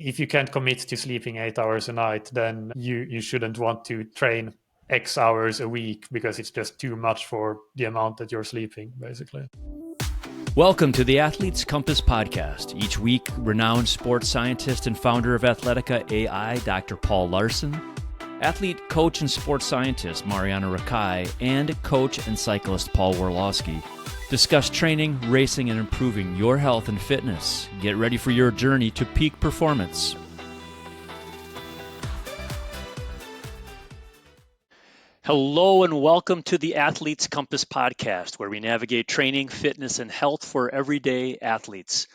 if you can't commit to sleeping 8 hours a night, then you shouldn't want to train X hours a week because it's just too much for the amount that you're sleeping, basically. Welcome to the Athlete's Compass podcast. Each week, renowned sports scientist and founder of Athletica AI, Dr. Paul Larson, athlete, coach, and sports scientist Mariana Rakai, and coach and cyclist Paul Worlowski discuss training, racing, and improving your health and fitness. Get ready for your journey to peak performance. Hello and welcome to the Athlete's Compass podcast, where we navigate training, fitness, and health for everyday athletes.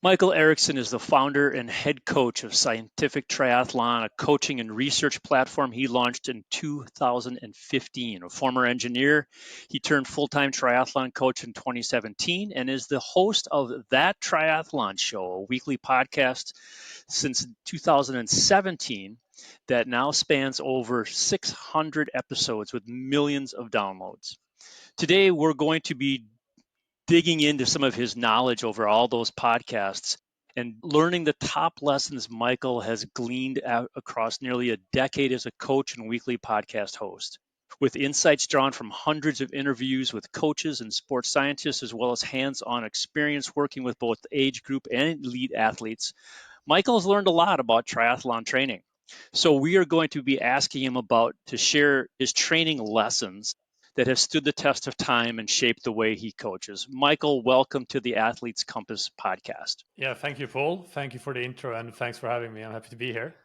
Mikael Eriksson is the founder and head coach of Scientific Triathlon, a coaching and research platform he launched in 2015. A former engineer, he turned full-time triathlon coach in 2017 and is the host of That Triathlon Show, a weekly podcast since 2017 that now spans over 600 episodes with millions of downloads. Today, we're going to be digging into some of his knowledge over all those podcasts and learning the top lessons Mikael has gleaned across nearly a decade as a coach and weekly podcast host. With insights drawn from hundreds of interviews with coaches and sports scientists, as well as hands-on experience working with both age group and elite athletes, Mikael has learned a lot about triathlon training. So we are going to be asking him to share his training lessons that have stood the test of time and shaped the way he coaches. Mikael, welcome to the Athlete's Compass podcast. Yeah, thank you, Paul. Thank you for the intro and thanks for having me. I'm happy to be here.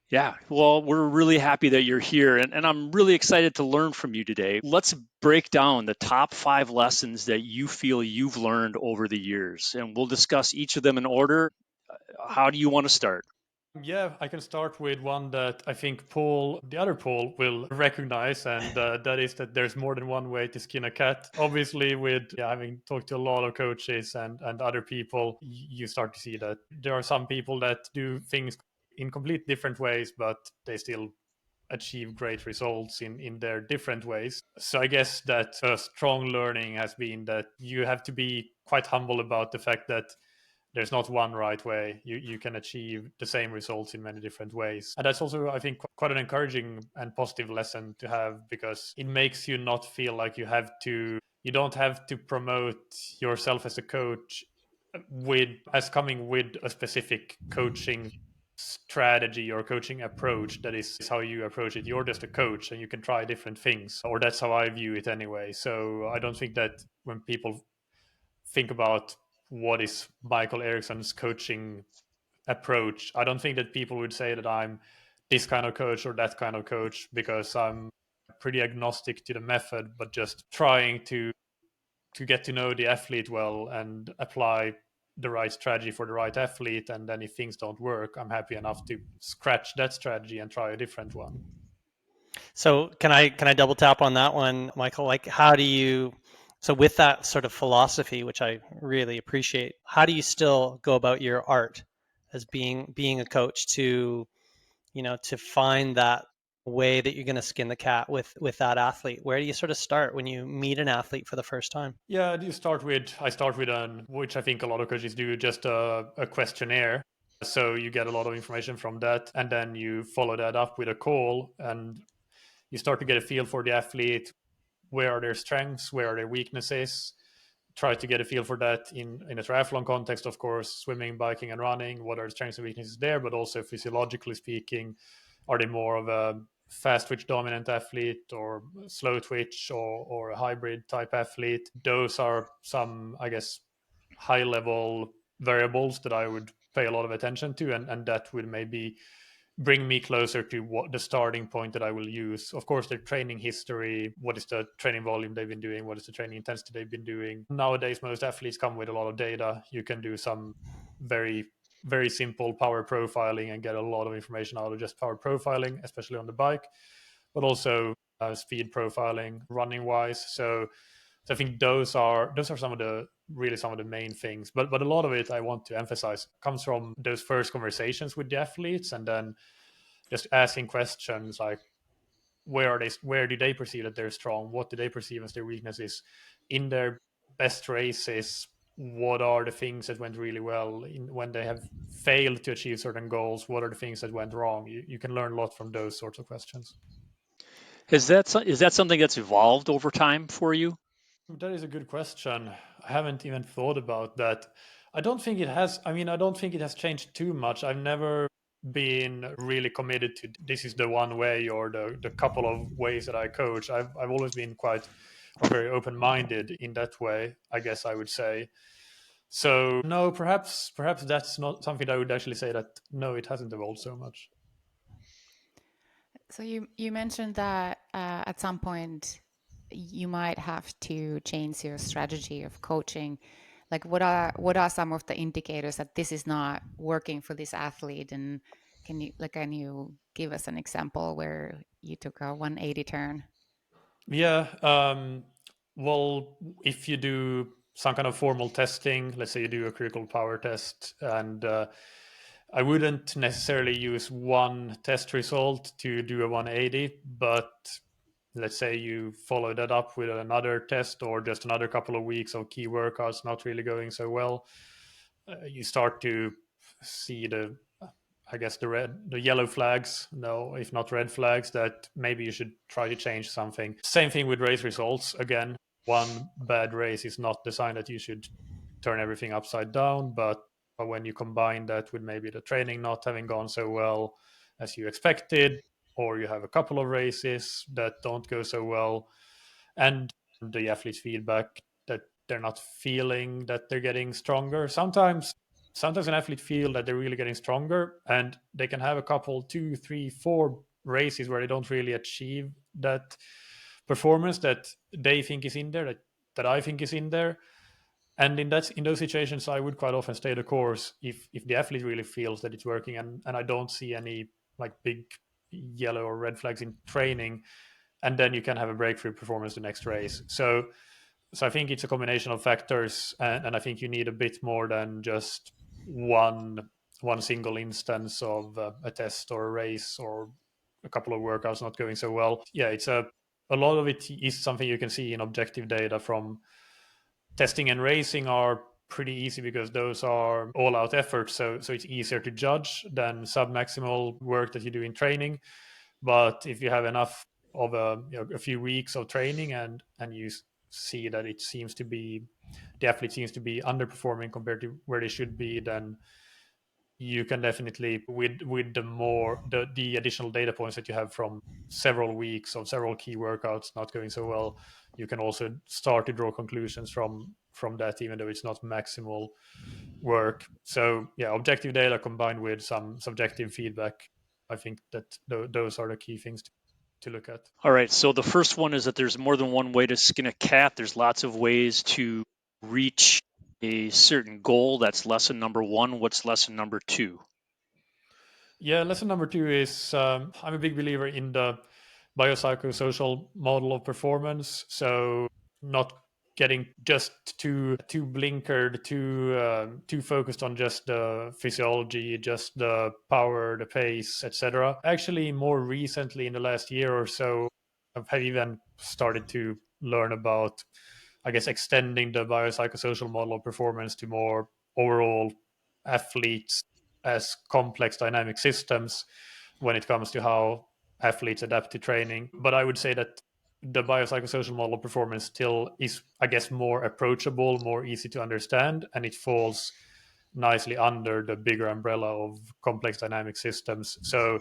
Yeah, well, we're really happy that you're here, and I'm really excited to learn from you today. Let's break down the top 5 lessons that you feel you've learned over the years, and we'll discuss each of them in order. How do you want to start? Yeah, I can start with one that I think Paul, the other Paul, will recognize, and that is that there's more than one way to skin a cat. Obviously, with having talked to a lot of coaches and other people, you start to see that there are some people that do things in complete different ways, but they still achieve great results in their different ways. So I guess that a strong learning has been that you have to be quite humble about the fact that there's not one right way. You can achieve the same results in many different ways. And that's also, I think, quite an encouraging and positive lesson to have, because it makes you not feel like you don't have to promote yourself as a coach as coming with a specific coaching strategy or coaching approach that is how you approach it. You're just a coach and you can try different things, or that's how I view it anyway. So I don't think that when people think about what is Mikael Eriksson's coaching approach, I don't think that people would say that I'm this kind of coach or that kind of coach, because I'm pretty agnostic to the method, but just trying to get to know the athlete well and apply the right strategy for the right athlete. And then if things don't work, I'm happy enough to scratch that strategy and try a different one. So can I double tap on that one, Mikael? Like, so with that sort of philosophy, which I really appreciate, how do you still go about your art as being a coach to find that way that you're going to skin the cat with that athlete? Where do you sort of start when you meet an athlete for the first time? Yeah, I start with which I think a lot of coaches do, just a questionnaire. So you get a lot of information from that, and then you follow that up with a call, and you start to get a feel for the athlete. Where are their strengths? Where are their weaknesses? Try to get a feel for that in a triathlon context, of course, swimming, biking, and running. What are the strengths and weaknesses there? But also physiologically speaking, are they more of a fast twitch dominant athlete or slow twitch or a hybrid type athlete? Those are some, I guess, high level variables that I would pay a lot of attention to, and that would maybe bring me closer to what the starting point that I will use. Of course, their training history, what is the training volume they've been doing, what is the training intensity they've been doing. Nowadays, most athletes come with a lot of data. You can do some very, very simple power profiling and get a lot of information out of just power profiling, especially on the bike, but also speed profiling, running wise. So I think those are some of the main things. But a lot of it, I want to emphasize, comes from those first conversations with the athletes, and then just asking questions like, where do they perceive that they're strong? What do they perceive as their weaknesses? In their best races, what are the things that went really well when they have failed to achieve certain goals? What are the things that went wrong? You can learn a lot from those sorts of questions. Is that something that's evolved over time for you? That is a good question. I haven't even thought about that. I don't think it has. I mean, I don't think it has changed too much. I've never been really committed to this is the one way or the couple of ways that I coach. I've always been quite or very open minded in that way, I guess I would say. So no, perhaps that's not something I would actually say that no, it hasn't evolved so much. So you mentioned that at some point you might have to change your strategy of coaching. Like what are some of the indicators that this is not working for this athlete? And can you give us an example where you took a 180 turn? Yeah. Well, if you do some kind of formal testing, let's say you do a critical power test, and I wouldn't necessarily use one test result to do a 180, but let's say you follow that up with another test or just another couple of weeks of key workouts not really going so well, you start to see I guess the yellow flags, no, if not red flags, that maybe you should try to change something. Same thing with race results. Again, one bad race is not the sign that you should turn everything upside down, but when you combine that with maybe the training not having gone so well as you expected, or you have a couple of races that don't go so well, and the athlete's feedback that they're not feeling that they're getting stronger. Sometimes an athlete feel that they're really getting stronger, and they can have a couple, 2, 3, 4 races where they don't really achieve that performance that they think is in there, that I think is in there. And in those situations, I would quite often stay the course if the athlete really feels that it's working, and I don't see any like big yellow or red flags in training, and then you can have a breakthrough performance the next race. So I think it's a combination of factors, and I think you need a bit more than just one single instance of a test or a race or a couple of workouts not going so well. Yeah, it's a lot of it is something you can see in objective data from testing and racing are pretty easy because those are all out efforts. So it's easier to judge than submaximal work that you do in training. But if you have enough of a few weeks of training and you see that the athlete seems to be underperforming compared to where they should be, then you can definitely with the additional data points that you have from several weeks of several key workouts not going so well, you can also start to draw conclusions from that, even though it's not maximal work. So yeah, objective data combined with some subjective feedback, I think that those are the key things to look at. All right. So the first one is that there's more than one way to skin a cat. There's lots of ways to reach a certain goal. That's lesson number one. What's lesson number two? Yeah, lesson number two is I'm a big believer in the biopsychosocial model of performance. So not getting just too blinkered, too focused on just the physiology, just the power, the pace, etc. Actually, more recently in the last year or so, I've even started to learn about, I guess, extending the biopsychosocial model of performance to more overall athletes as complex dynamic systems when it comes to how athletes adapt to training. But I would say that the biopsychosocial model of performance still is, I guess, more approachable, more easy to understand, and it falls nicely under the bigger umbrella of complex dynamic systems. So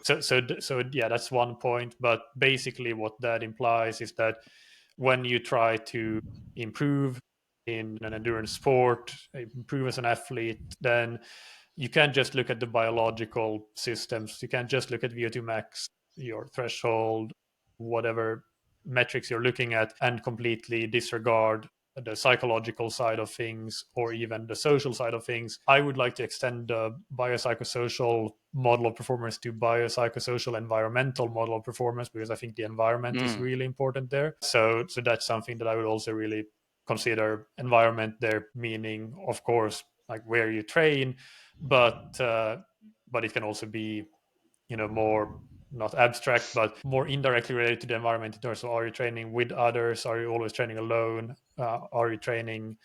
yeah, that's one point. But basically, what that implies is that when you try to improve in an endurance sport, improve as an athlete, then you can't just look at the biological systems. You can't just look at VO2 max, your threshold, whatever metrics you're looking at, and completely disregard the psychological side of things or even the social side of things. I would like to extend the biopsychosocial model of performance to biopsychosocial environmental model of performance, because I think the environment is really important there. So that's something that I would also really consider. Environment there, meaning, of course, like where you train, but it can also be, more not abstract but more indirectly related to the environment in terms of, are you training with others, are you always training alone, are you training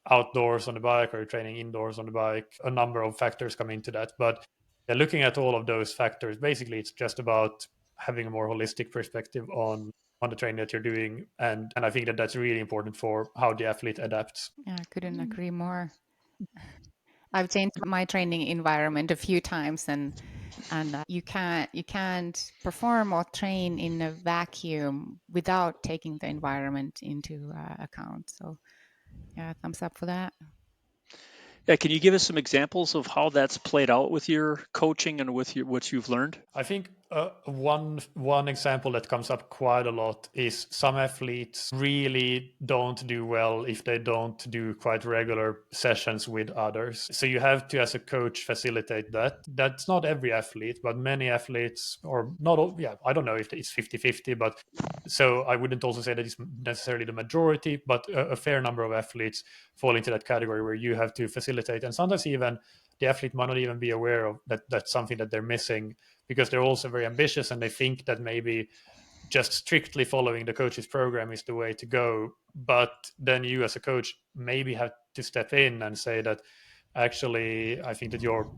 outdoors on the bike or you're training indoors on the bike. A number of factors come into that. But looking at all of those factors, basically it's just about having a more holistic perspective on the training that you're doing. And I think that that's really important for how the athlete adapts. Yeah, I couldn't agree more. I've changed my training environment a few times, and you can't perform or train in a vacuum without taking the environment into account. So yeah, thumbs up for that. Yeah, can you give us some examples of how that's played out with your coaching and with what you've learned? I think one example that comes up quite a lot is some athletes really don't do well if they don't do quite regular sessions with others. So you have to, as a coach, facilitate that. That's not every athlete, but many athletes, or not all, yeah, I don't know if it's 50-50, but so I wouldn't also say that it's necessarily the majority, but a fair number of athletes fall into that category where you have to facilitate. And sometimes even the athlete might not even be aware of that that's something that they're missing, because they're also very ambitious and they think that maybe just strictly following the coach's program is the way to go. But then you as a coach maybe have to step in and say that actually I think that you're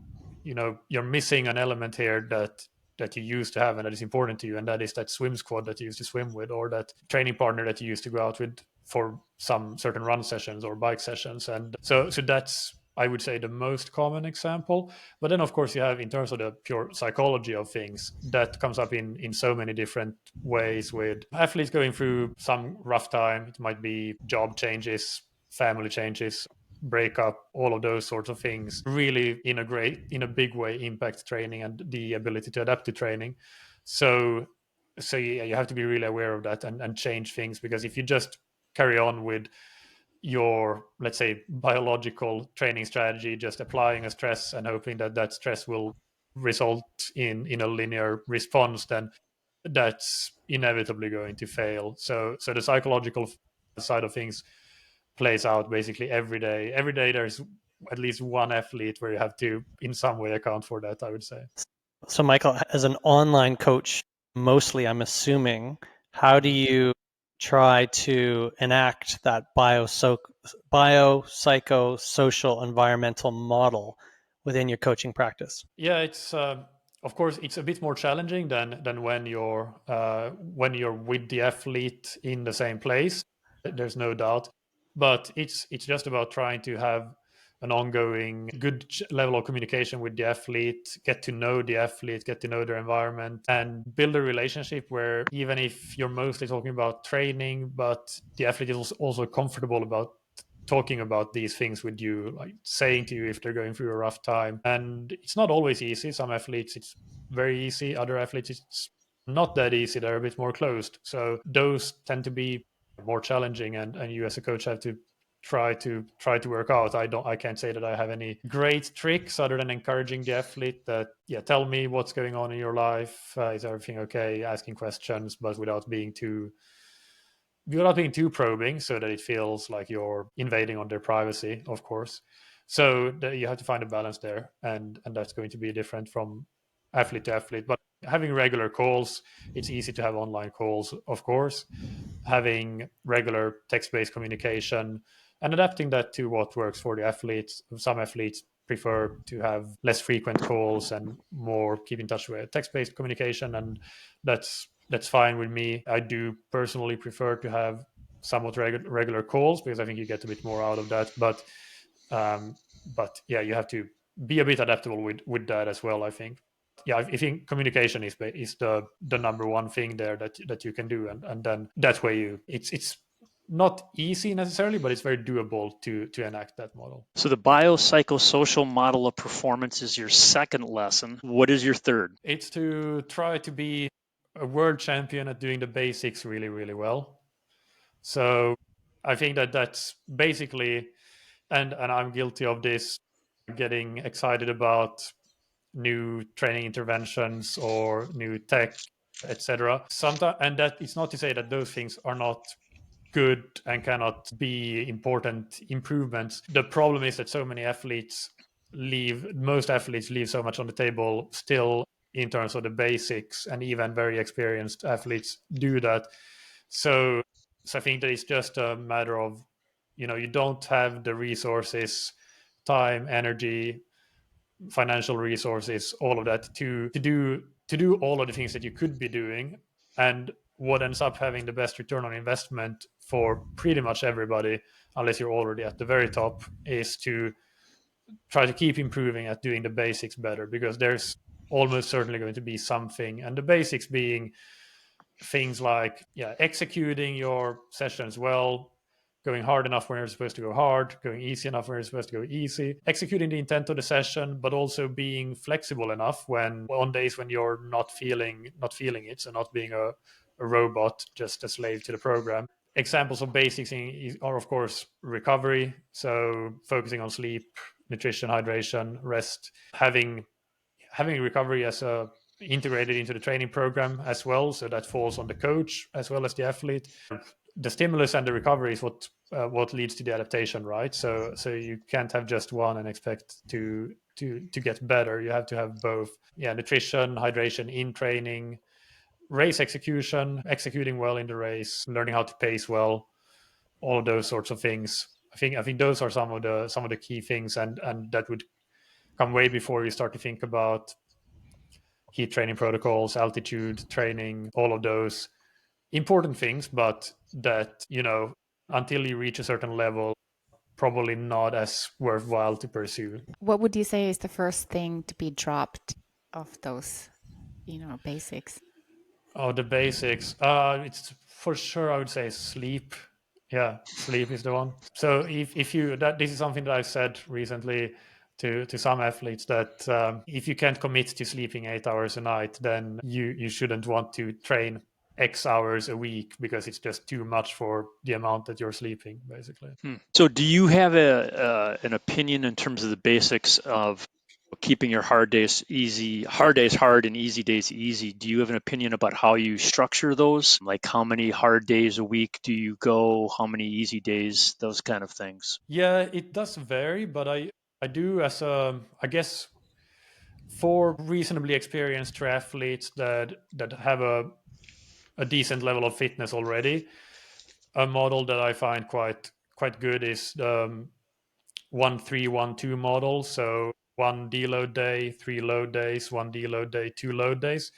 missing an element here that you used to have and that is important to you, and that is that swim squad that you used to swim with, or that training partner that you used to go out with for some certain run sessions or bike sessions. And so that's, I would say, the most common example. But then, of course, you have, in terms of the pure psychology of things, that comes up in so many different ways, with athletes going through some rough time. It might be job changes, family changes, breakup, all of those sorts of things really in a big way impact training and the ability to adapt to training. So yeah, you have to be really aware of that and change things, because if you just carry on with your, let's say, biological training strategy, just applying a stress and hoping that that stress will result in a linear response, then that's inevitably going to fail. So the psychological side of things plays out basically every day. Every day there's at least one athlete where you have to in some way account for that, I would say. So Michael, as an online coach, mostly I'm assuming, how do you try to enact that biopsychosocial environmental model within your coaching practice? Yeah, it's of course it's a bit more challenging than when you're with the athlete in the same place. There's no doubt, but it's just about trying to have an ongoing good level of communication with the athlete, get to know the athlete, get to know their environment, and build a relationship where even if you're mostly talking about training, but the athlete is also comfortable about talking about these things with you, like saying to you if they're going through a rough time. And it's not always easy. Some athletes it's very easy, other athletes it's not that easy, they're a bit more closed. So those tend to be more challenging, and you as a coach have to try to work out. I can't say that I have any great tricks other than encouraging the athlete that, yeah, tell me what's going on in your life, is everything okay, asking questions, but without being too probing, so that it feels like you're invading on their privacy, of course. So you have to find a balance there, and that's going to be different from athlete to athlete. But having regular calls, it's easy to have online calls, of course. Having regular text-based communication and adapting that to what works for the athletes. Some athletes prefer to have less frequent calls and more keep in touch with text-based communication, and that's fine with me. I do personally prefer to have somewhat regular calls, because I think you get a bit more out of that. But yeah, you have to be a bit adaptable with that as well, I think. Yeah, I think communication is the number one thing there that you can do, and then that way it's not easy necessarily, but it's very doable to enact that model. So the biopsychosocial model of performance is your second lesson. What is your third? It's to try to be a world champion at doing the basics really, really well. So I think that's basically, and I'm guilty of this, getting excited about new training interventions or new tech, etc. Sometimes, and that it's not to say that those things are not good and cannot be important improvements. The problem is that most athletes leave so much on the table still in terms of the basics, and even very experienced athletes do that. So I think that it's just a matter of you don't have the resources, time, energy, financial resources, all of that to do all of the things that you could be doing. And what ends up having the best return on investment for pretty much everybody, unless you're already at the very top, is to try to keep improving at doing the basics better, because there's almost certainly going to be something. And the basics being things like executing your sessions well, going hard enough when you're supposed to go hard, going easy enough when you're supposed to go easy, executing the intent of the session, but also being flexible enough when on days when you're not feeling it, so not being a robot, just a slave to the program. Examples of basics are, of course, recovery, so focusing on sleep, nutrition, hydration, rest, having recovery as a integrated into the training program as well, so that falls on the coach as well as the athlete. The stimulus and the recovery is what leads to the adaptation, right? So you can't have just one and expect to get better. You have to have both. Nutrition, hydration in training, race execution, executing well in the race, learning how to pace well, all of those sorts of things. I think those are some of the key things, and that would come way before you start to think about heat training protocols, altitude training, all of those important things, but that, until you reach a certain level, probably not as worthwhile to pursue. What would you say is the first thing to be dropped of those, basics? Oh, the basics. It's for sure, I would say sleep. Yeah, sleep is the one. So if you this is something that I've said recently to some athletes, that if you can't commit to sleeping 8 hours a night, then you shouldn't want to train X hours a week, because it's just too much for the amount that you're sleeping, basically. So do you have an opinion in terms of the basics of keeping your hard days hard and easy days easy? Do you have an opinion about how you structure those? Like how many hard days a week do you go? How many easy days? Those kind of things. Yeah, it does vary, but I do, as I guess, for reasonably experienced triathletes that have a decent level of fitness already, a model that I find quite good is the 1-3-1-2 model. So 1 deload day, 3 load days, 1 deload day, 2 load days.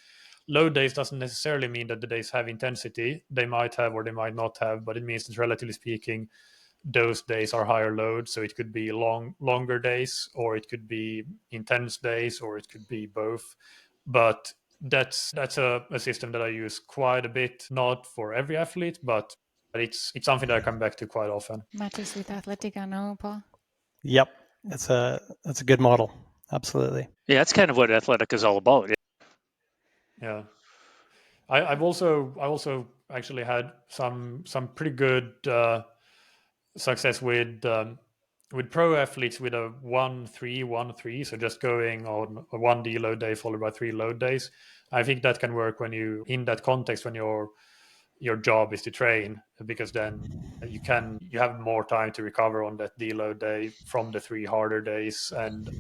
Load days doesn't necessarily mean that the days have intensity. They might have or they might not have, but it means that, relatively speaking, those days are higher load. So it could be longer days, or it could be intense days, or it could be both. But that's a system that I use quite a bit, not for every athlete, but it's something that I come back to quite often. Matches with Athletica, no, Paul? Yep, that's a good model. Absolutely. Yeah, that's kind of what athletic is all about. Yeah, I've also actually had some pretty good success with pro athletes with a 1-3-1-3. So just going on a 1 deload day followed by 3 load days. I think that can work when you, in that context, when your job is to train, because then you have more time to recover on that deload day from the 3 harder days, and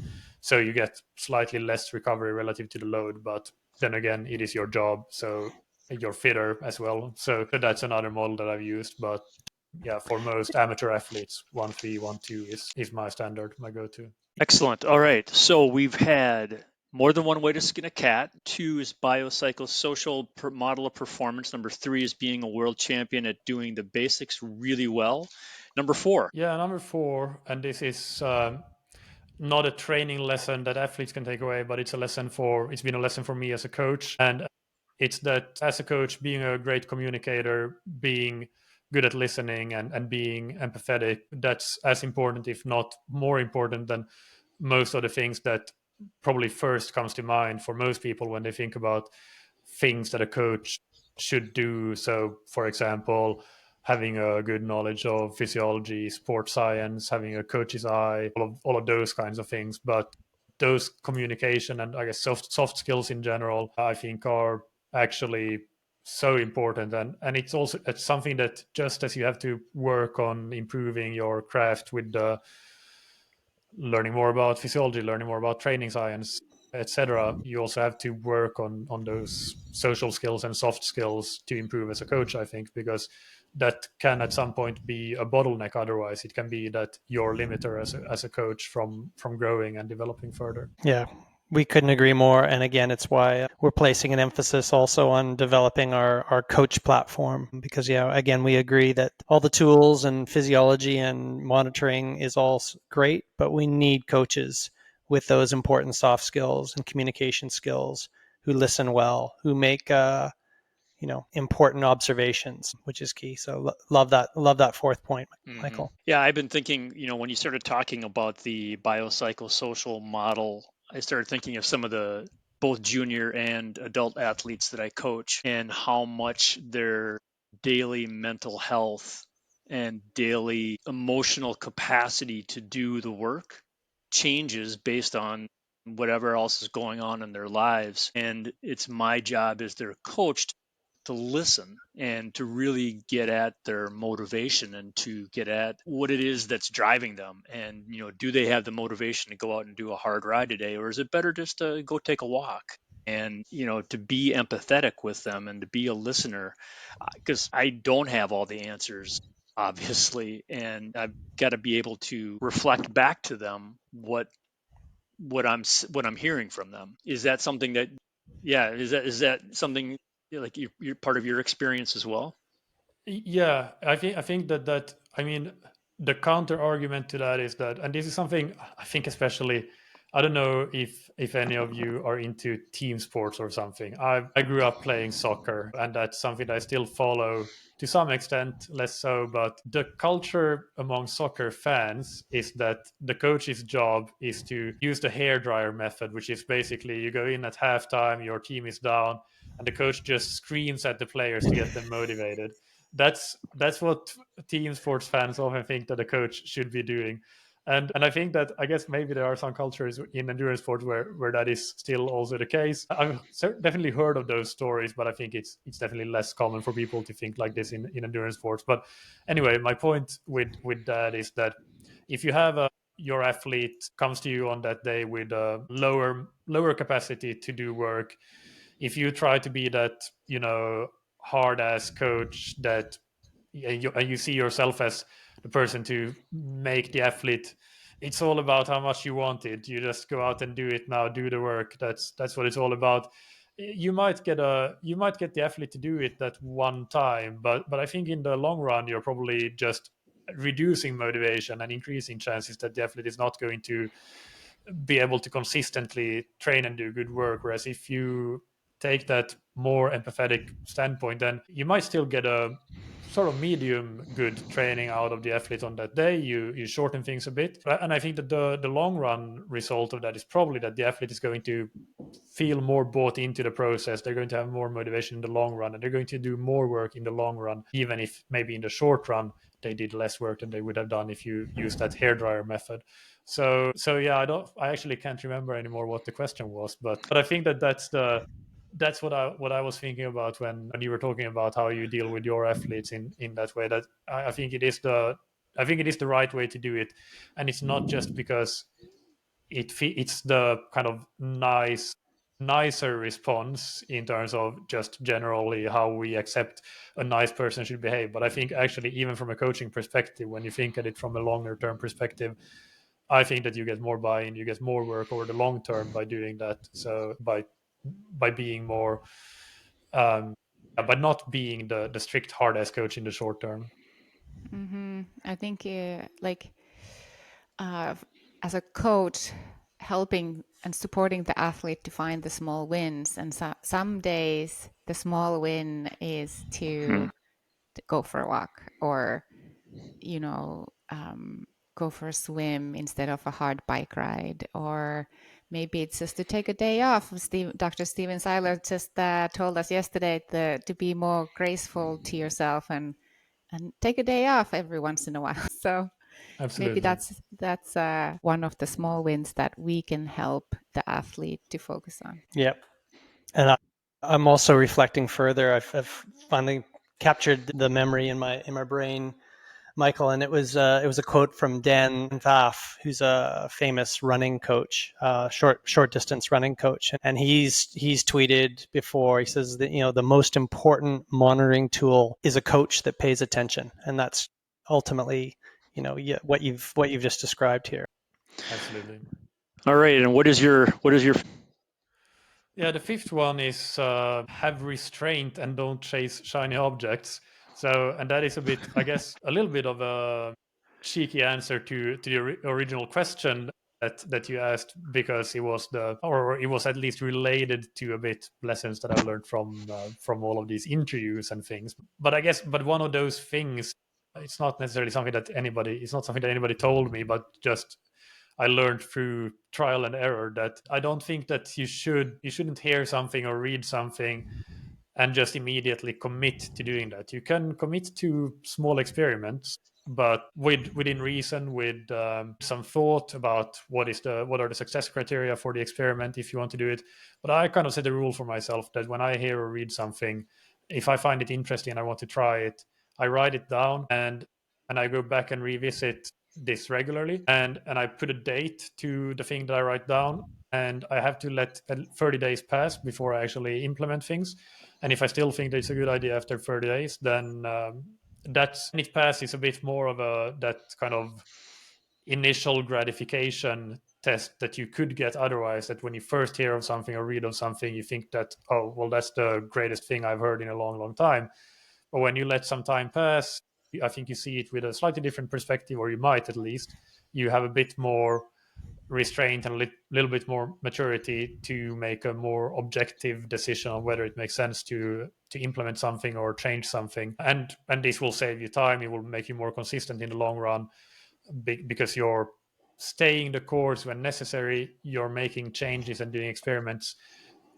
so you get slightly less recovery relative to the load. But then again, it is your job, so you're fitter as well. So that's another model that I've used. But yeah, for most amateur athletes, 1-3-1-2 is my standard, my go-to. Excellent. All right. So we've had more than one way to skin a cat. 2 is biopsychosocial model of performance. Number 3 is being a world champion at doing the basics really well. Number 4. Yeah, number 4, and this is not a training lesson that athletes can take away, but it's been a lesson for me as a coach. And it's that, as a coach, being a great communicator, being good at listening, and being empathetic, that's as important, if not more important, than most of the things that probably first comes to mind for most people when they think about things that a coach should do. So, for example, having a good knowledge of physiology, sports science, having a coach's eye, all of those kinds of things. But those communication and, I guess, soft skills in general, I think, are actually so important. And it's something that, just as you have to work on improving your craft with learning more about physiology, learning more about training science, etc., you also have to work on those social skills and soft skills to improve as a coach, I think, because that can at some point be a bottleneck. Otherwise, it can be that your limiter as a coach from growing and developing further. Yeah, we couldn't agree more. And again, it's why we're placing an emphasis also on developing our coach platform, because, again, we agree that all the tools and physiology and monitoring is all great, but we need coaches with those important soft skills and communication skills, who listen well, who make important observations, which is key. So love that fourth point, Michael. Mm-hmm. Yeah, I've been thinking, when you started talking about the biopsychosocial model, I started thinking of some of the both junior and adult athletes that I coach, and how much their daily mental health and daily emotional capacity to do the work changes based on whatever else is going on in their lives. And it's my job as their coach to listen and to really get at their motivation and to get at what it is that's driving them. And, do they have the motivation to go out and do a hard ride today, or is it better just to go take a walk? And, to be empathetic with them and to be a listener, because I don't have all the answers, obviously, and I've got to be able to reflect back to them what I'm hearing from them. Is that something that, is that something like you're part of your experience as well? Yeah, I think that I mean, the counter argument to that is that, and this is something I think especially, I don't know if any of you are into team sports or something. I grew up playing soccer, and that's something that I still follow to some extent, less so. But the culture among soccer fans is that the coach's job is to use the hairdryer method, which is basically you go in at halftime, your team is down, and the coach just screams at the players to get them motivated. That's what team sports fans often think that a coach should be doing. And I think that, I guess, maybe there are some cultures in endurance sports where that is still also the case. I've definitely heard of those stories, but I think it's definitely less common for people to think like this in endurance sports. But anyway, my point with that is that if you have your athlete comes to you on that day with a lower capacity to do work, if you try to be that, hard ass coach that you see yourself as the person to make the athlete, it's all about how much you want it, you just go out and do it now, do the work, that's what it's all about. You might get the athlete to do it that one time, but I think in the long run you're probably just reducing motivation and increasing chances that the athlete is not going to be able to consistently train and do good work. Whereas if you take that more empathetic standpoint, then you might still get a sort of medium good training out of the athlete on that day. You shorten things a bit, and I think that the long run result of that is probably that the athlete is going to feel more bought into the process. They're going to have more motivation in the long run, and they're going to do more work in the long run, even if maybe in the short run they did less work than they would have done if you use that hairdryer method. So yeah, I actually can't remember anymore what the question was, but I think that's what I was thinking about when you were talking about how you deal with your athletes in that way. That I think it is the right way to do it, and it's not just because it's the kind of nicer response in terms of just generally how we accept a nice person should behave. But I think actually, even from a coaching perspective, when you think at it from a longer term perspective, I think that you get more buy-in, you get more work over the long term by doing that. So by being more, but not being the strict hard ass coach in the short term. I think uh, as a coach, helping and supporting the athlete to find the small wins, and some days the small win is to go for a walk, or go for a swim instead of a hard bike ride, or maybe it's just to take a day off. Dr. Steven Seiler just told us yesterday to be more graceful to yourself and take a day off every once in a while. So Absolutely. maybe that's one of the small wins that we can help the athlete to focus on. Yep. And I'm also reflecting further. I've finally captured the memory in my brain. Michael, and it was a quote from Dan Pfaff, who's a famous running coach, short distance running coach, and he's tweeted before. He says that the most important monitoring tool is a coach that pays attention, and that's ultimately what you've just described here. Absolutely. All right, and what is your Yeah, the fifth one is have restraint and don't chase shiny objects. So, and that is a bit, I guess, a little bit of a cheeky answer to the original question that you asked, because it was or it was at least related to a bit lessons that I've learned from all of these interviews and things. But I guess, but one of those things, it's not necessarily something that anybody told me, but just I learned through trial and error, that I don't think that you shouldn't hear something or read something and just immediately commit to doing that. You can commit to small experiments, but within reason, with some thought about what are the success criteria for the experiment if you want to do it. But I kind of set a rule for myself that when I hear or read something, if I find it interesting and I want to try it, I write it down, and I go back and revisit this regularly, and I put a date to the thing that I write down, and I have to let 30 days pass before I actually implement things. And if I still think that it's a good idea after 30 days, then it passes a bit more of that kind of initial gratification test that you could get otherwise, that when you first hear of something or read of something, you think that, oh, well, that's the greatest thing I've heard in a long, long time. But when you let some time pass, I think you see it with a slightly different perspective, or you might, at least. You have a bit more restraint and a little bit more maturity to make a more objective decision on whether it makes sense to implement something or change something. And this will save you time. It will make you more consistent in the long run, because you're staying the course when necessary. You're making changes and doing experiments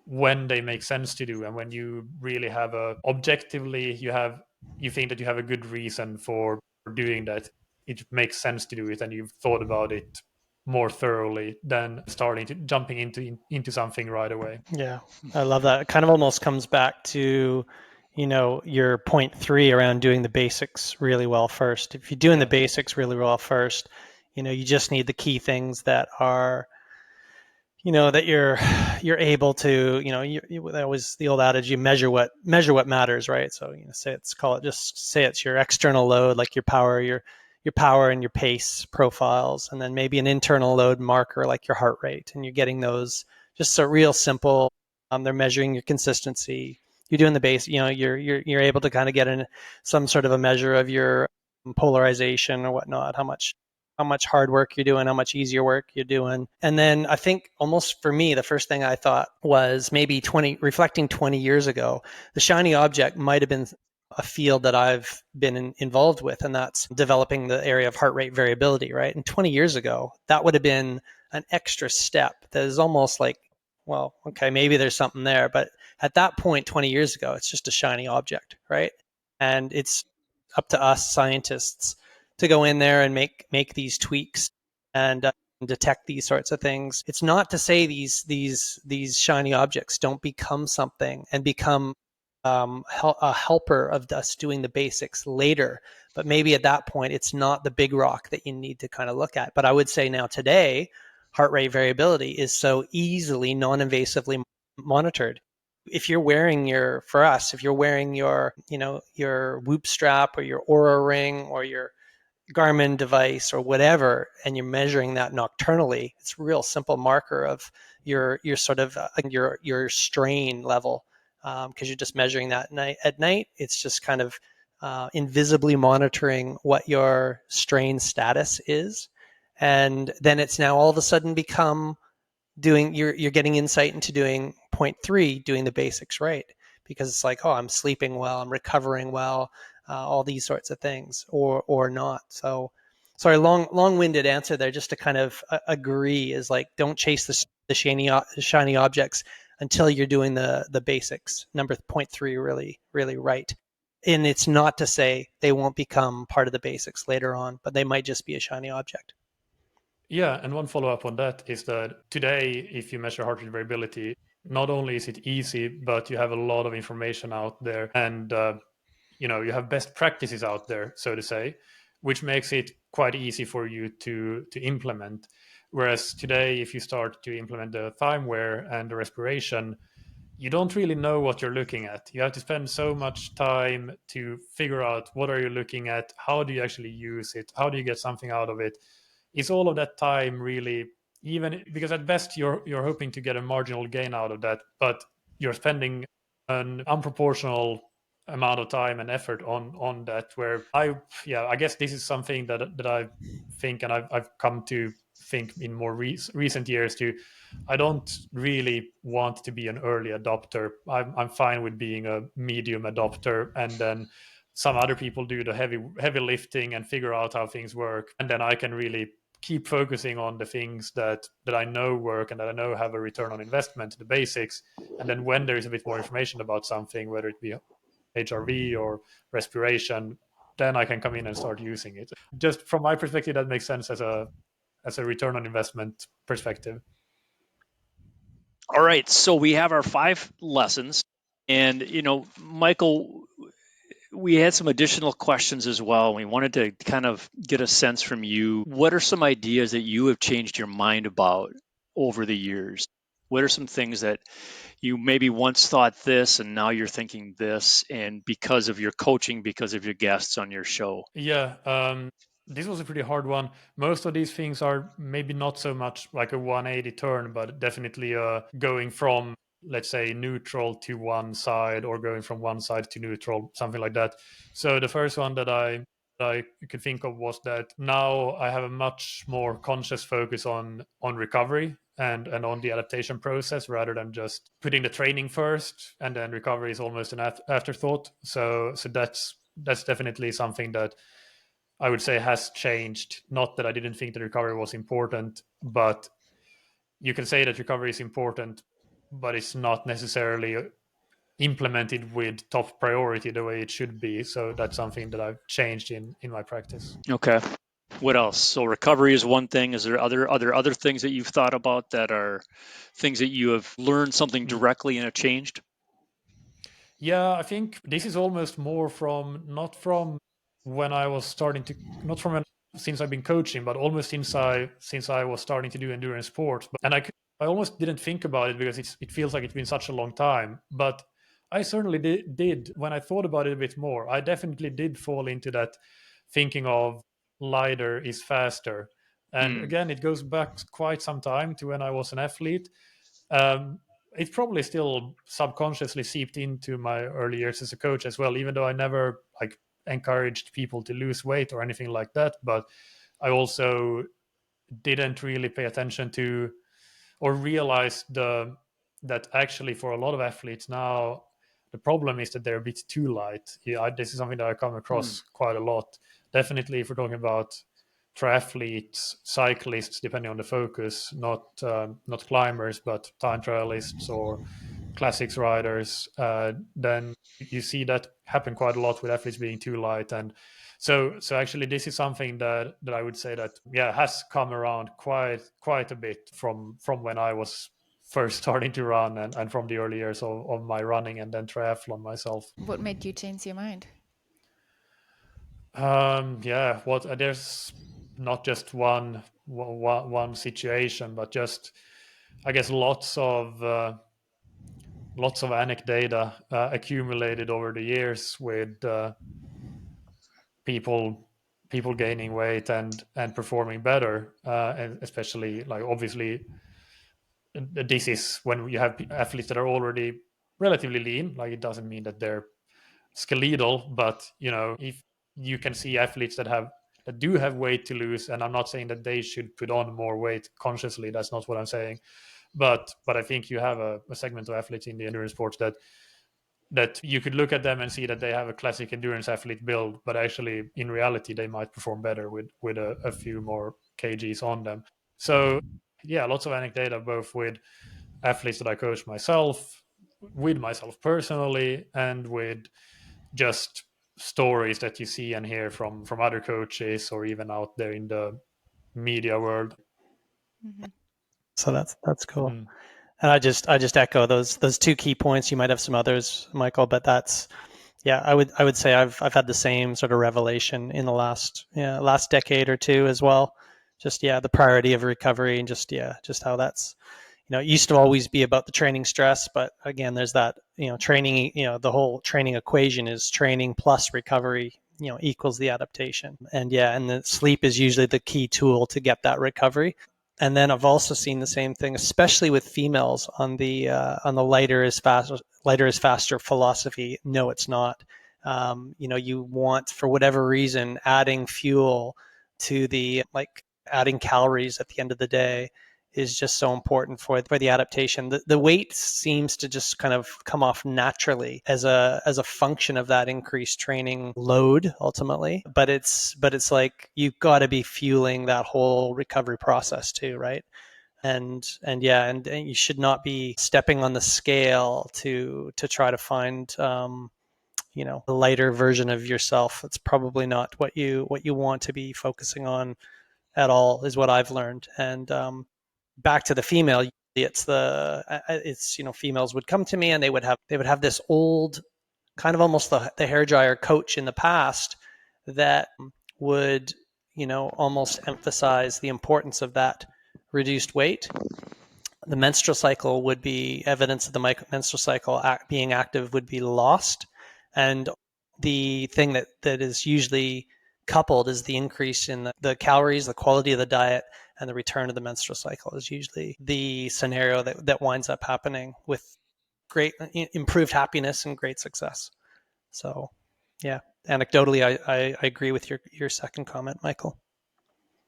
when they make sense to do, and when you really have objectively you think that you have a good reason for doing that. It makes sense to do it, and you've thought about it more thoroughly than jumping into something right away. Yeah, I love that. It kind of almost comes back to your point 3 around doing the basics really well first. If you're doing the basics really well first, you just need the key things that are that you're able to, that was the old adage, you measure what matters, right? So say it's your external load, like your power and your pace profiles, and then maybe an internal load marker like your heart rate, and you're getting those just so real simple. They're measuring your consistency. You're doing the base, you're able to kind of get in some sort of a measure of your polarization or whatnot, how much hard work you're doing, how much easier work you're doing. And then I think almost for me, the first thing I thought was maybe reflecting 20 years ago, the shiny object might have been a field that I've been involved with, and that's developing the area of heart rate variability, right? And 20 years ago, that would have been an extra step that is almost like, well, okay, maybe there's something there. But at that point, 20 years ago, it's just a shiny object, right? And it's up to us scientists to go in there and make these tweaks and detect these sorts of things. It's not to say these shiny objects don't become something and become a helper of us doing the basics later. But maybe at that point, it's not the big rock that you need to kind of look at. But I would say now today, heart rate variability is so easily non-invasively monitored. If you're wearing your Whoop strap or your Aura ring or your Garmin device or whatever, and you're measuring that nocturnally, it's a real simple marker of your sort of your strain level, because you're just measuring that at night. It's just kind of invisibly monitoring what your strain status is, and then it's now all of a sudden become you're getting insight into doing point 3, doing the basics right, because it's like, oh, I'm sleeping well, I'm recovering well, all these sorts of things, or not. So sorry, long-winded answer there, just to kind of agree, is like, don't chase the shiny objects until you're doing the basics, number point 3, really right. And it's not to say they won't become part of the basics later on, but they might just be a shiny object. Yeah, and one follow-up on that is that today, if you measure heart rate variability, not only is it easy, but you have a lot of information out there, and you have best practices out there, so to say. which makes it quite easy for you to implement. Whereas today, if you start to implement the time wear and the respiration, you don't really know what you're looking at. You have to spend so much time to figure out what are you looking at, how do you actually use it, how do you get something out of it. Is all of that time really, even because at best you're hoping to get a marginal gain out of that, but you're spending an unproportional amount of time and effort on that, where I guess this is something that I think, and I've come to think in more recent years too. I don't really want to be an early adopter. I'm fine with being a medium adopter, and then some other people do the heavy lifting and figure out how things work, and then I can really keep focusing on the things that I know work and that I know have a return on investment, the basics. And then when there is a bit more information about something, whether it be HRV or respiration, then I can come in and start using it. Just from my perspective, that makes sense as a return on investment perspective. All right, so we have our 5 lessons, and Michael, we had some additional questions as well. We wanted to kind of get a sense from you. What are some ideas that you have changed your mind about over the years? What are some things that you maybe once thought this and now you're thinking this, and because of your coaching, because of your guests on your show? Yeah, this was a pretty hard one. Most of these things are maybe not so much like a 180 turn, but definitely going from, let's say, neutral to one side, or going from one side to neutral, something like that. So the first one that I could think of was that now I have a much more conscious focus on recovery and on the adaptation process, rather than just putting the training first and then recovery is almost an afterthought. So that's definitely something that I would say has changed. Not that I didn't think that recovery was important, but you can say that recovery is important, but it's not necessarily implemented with top priority the way it should be. So that's something that I've changed in my practice. Okay. What else? So recovery is one thing. Is there other things that you've thought about that are things that you have learned something directly and have changed? Yeah, I think this is almost more from, not from when I was starting to, not from since I've been coaching, but almost since I was starting to do endurance sports. And I almost didn't think about it because it feels like it's been such a long time. But I certainly did when I thought about it a bit more. I definitely did fall into that thinking of lighter is faster. And again, it goes back quite some time to when I was an athlete. It probably still subconsciously seeped into my early years as a coach as well, even though I never encouraged people to lose weight or anything like that. But I also didn't really pay attention to or realize that actually for a lot of athletes now, the problem is that they're a bit too light. This is something that I come across quite a lot. Definitely, if we're talking about triathletes, cyclists, depending on the focus, not climbers, but time trialists or classics riders, then you see that happen quite a lot with athletes being too light. And so actually this is something that I would say that has come around quite a bit from when I was first starting to run, and from the early years of my running and then triathlon myself. What made you change your mind? There's not just one situation, but just, I guess, lots of anecdata accumulated over the years with people gaining weight and performing better, and especially, like, obviously this is when you have athletes that are already relatively lean. Like, it doesn't mean that they're skeletal, but if you can see athletes that do have weight to lose, and I'm not saying that they should put on more weight consciously, that's not what I'm saying, but I think you have a segment of athletes in the endurance sports that you could look at them and see that they have a classic endurance athlete build, but actually in reality they might perform better with a few more kgs on them. So lots of anecdata, both with athletes that I coach myself, with myself personally, and with just stories that you see and hear from other coaches, or even out there in the media world. Mm-hmm. So that's cool. And I just echo those 2 key points. You might have some others, Michael, but that's Yeah, I would say I've had the same sort of revelation in the last decade or two as well. Just the priority of recovery, and just how that's, it used to always be about the training stress, but again, there's that, training, the whole training equation is training plus recovery, equals the adaptation. And the sleep is usually the key tool to get that recovery. And then I've also seen the same thing, especially with females, on the lighter is faster philosophy. No, it's not. You want, for whatever reason, adding fuel to adding calories at the end of the day is just so important for the adaptation. The weight seems to just kind of come off naturally as a function of that increased training load ultimately. But it's like you've got to be fueling that whole recovery process too, right? And you should not be stepping on the scale to try to find a lighter version of yourself. It's probably not what you want to be focusing on at all, is what I've learned. And back to the female, females would come to me and they would have this old kind of almost the hairdryer coach in the past that would almost emphasize the importance of that reduced weight. The menstrual cycle would be evidence of the menstrual cycle being active would be lost, and the thing that is usually coupled is the increase in the calories, the quality of the diet, and the return of the menstrual cycle is usually the scenario that winds up happening with great improved happiness and great success. So, yeah, anecdotally, I agree with your second comment, Michael.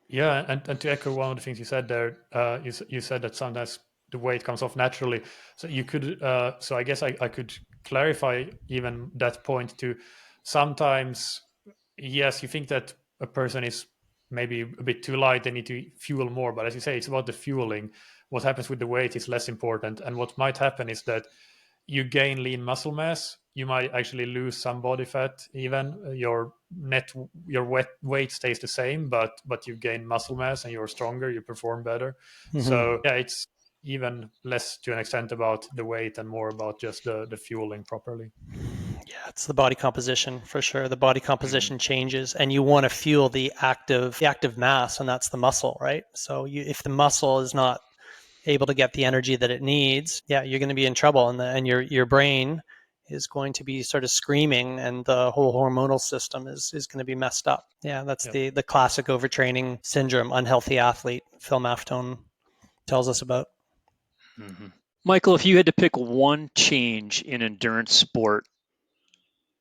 Yeah, and to echo one of the things you said there, you said that sometimes the weight comes off naturally. So you could, so I guess I could clarify even that point to sometimes, yes, you think that a person is maybe a bit too light, they need to fuel more. But as you say, it's about the fueling. What happens with the weight is less important. And what might happen is that you gain lean muscle mass, you might actually lose some body fat. Even your weight stays the same, but you gain muscle mass and you're stronger, you perform better. Mm-hmm. So yeah, it's even less to an extent about the weight and more about just the fueling properly. Yeah, it's the body composition for sure. The body composition changes, and you want to fuel the active mass, and that's the muscle, right? So if the muscle is not able to get the energy that it needs, you're going to be in trouble, and your brain is going to be sort of screaming, and the whole hormonal system is going to be messed up. Yeah, that's the classic overtraining syndrome, unhealthy athlete Phil Maffetone tells us about. Mm-hmm. Michael, if you had to pick one change in endurance sport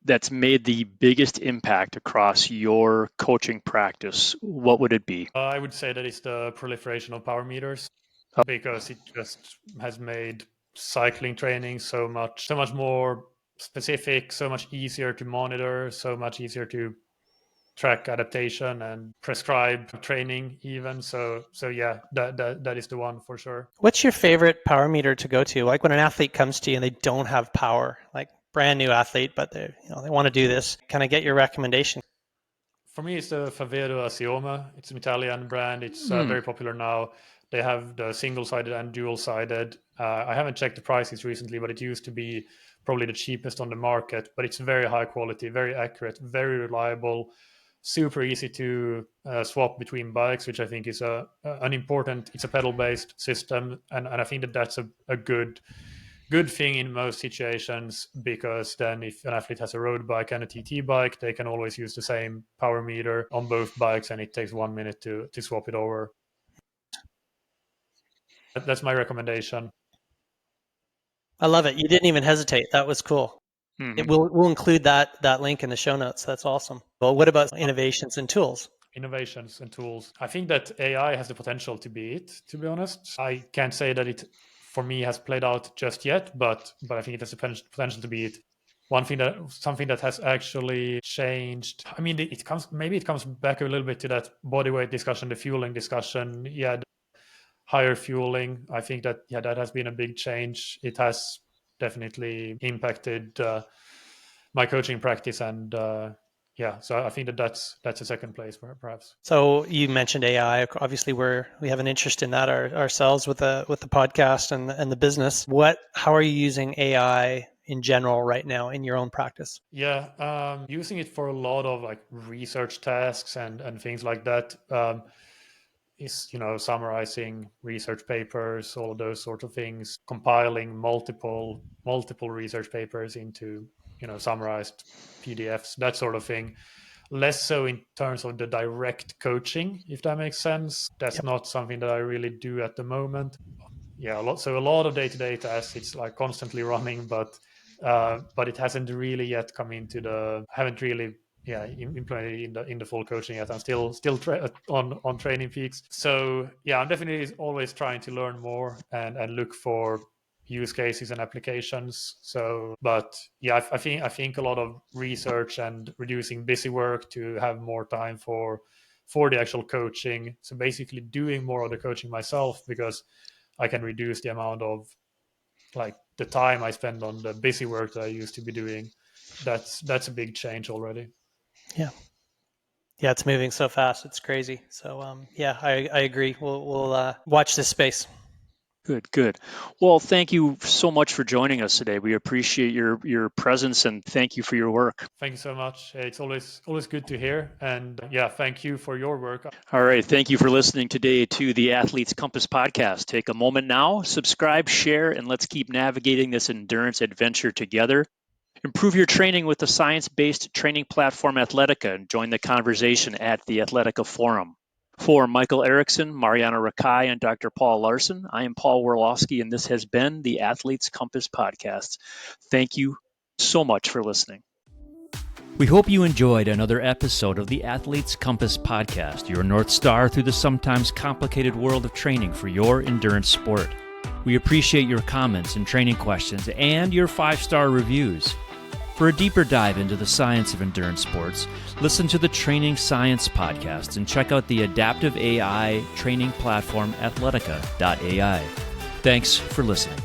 that's made the biggest impact across your coaching practice, what would it be? I would say that it's the proliferation of power meters, because it just has made cycling training so much more specific, so much easier to monitor, so much easier to track adaptation and prescribe training even. So yeah, that is the one for sure. What's your favorite power meter to go to? Like when an athlete comes to you and they don't have power, like brand new athlete, but they want to do this. Can I get your recommendation? For me, it's the Favero Assioma. It's an Italian brand. It's very popular now. They have the single-sided and dual-sided. I haven't checked the prices recently, but it used to be probably the cheapest on the market. But it's very high quality, very accurate, very reliable, super easy to swap between bikes, which I think is an important. It's a pedal-based system, and I think that that's a good thing in most situations, because then if an athlete has a road bike and a TT bike, they can always use the same power meter on both bikes, and it takes 1 minute to swap it over. That's my recommendation. I love it. You didn't even hesitate. That was cool. Mm-hmm. We'll include that link in the show notes. That's awesome. Well, what about innovations and tools? Innovations and tools. I think that AI has the potential to be it, to be honest. I can't say that it, for me, has played out just yet, but I think it has the potential to be it. Something that has actually changed. I mean, it comes back a little bit to that body weight discussion, the fueling discussion. Yeah, the higher fueling. I think that that has been a big change. It has definitely impacted my coaching practice, and so I think that's a second place perhaps. So you mentioned AI. Obviously, we have an interest in that ourselves with the podcast and the business. How are you using AI in general right now in your own practice? Yeah, using it for a lot of like research tasks and things like that. Is summarizing research papers, all of those sort of things, compiling multiple research papers into summarized PDFs, that sort of thing. Less so in terms of the direct coaching, if that makes sense. That's not something that I really do at the moment. Yeah, a lot of day-to-day tasks, it's like constantly running, but it hasn't really yet come into haven't really implemented in the full coaching yet. I'm still on Training Peaks. So yeah, I'm definitely always trying to learn more and look for use cases and applications. So, but yeah, I think a lot of research and reducing busy work to have more time for the actual coaching. So basically doing more of the coaching myself, because I can reduce the amount of like the time I spend on the busy work that I used to be doing. That's a big change already. Yeah, it's moving so fast. It's crazy. So I agree. We'll watch this space. Good. Well, thank you so much for joining us today. We appreciate your presence and thank you for your work. Thank you so much. It's always good to hear. And yeah, thank you for your work. All right. Thank you for listening today to the Athletes Compass podcast. Take a moment now, subscribe, share, and let's keep navigating this endurance adventure together. Improve your training with the science-based training platform Athletica and join the conversation at the Athletica Forum. For Mikael Eriksson, Mariana Rakai, and Dr. Paul Larson, I am Paul Worlowski, and this has been the Athletes Compass podcast. Thank you so much for listening. We hope you enjoyed another episode of the Athletes Compass podcast, your North Star through the sometimes complicated world of training for your endurance sport. We appreciate your comments and training questions and your 5-star reviews. For a deeper dive into the science of endurance sports, listen to the Training Science podcast and check out the adaptive AI training platform Athletica.ai. Thanks for listening.